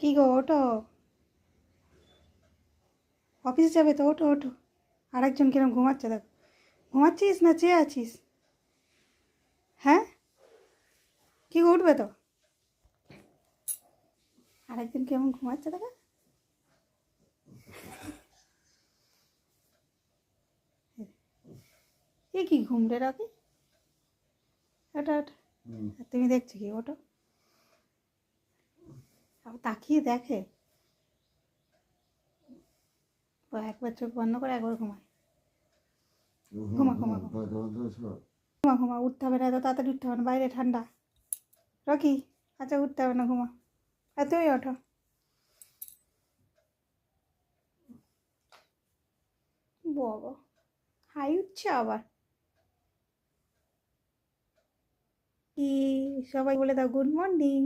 কি গো, ওঠো, অফিসে যাবে তো, ওঠো ওঠো। আরেকজন কিরম ঘুমাচ্ছে দেখো। ঘুমাচ্ছিস না চেয়ে আছিস? হ্যাঁ, কি গো, উঠবে তো। আরেকজন কেমন ঘুমাচ্ছে দেখো। এ কি ঘুম রে রাখি। ওটা ওটা, তুমি দেখছো কি, ওটো। আবার তাকিয়ে দেখে। ও একবার চোখ বন্ধ করে একবার ঘুমায়। ঘুমা ঘুমা ঘুমা ঘুমা ঘুমা, উঠতে হবে না, এত তাড়াতাড়ি উঠতে হবে না, বাইরে ঠান্ডা। রকি, আচ্ছা উঠতে হবে না, ঘুমা। আর তুমি ওঠো। বাবা, হাই উঠছে আবার। কি, সবাই বলে দাও গুড মর্নিং।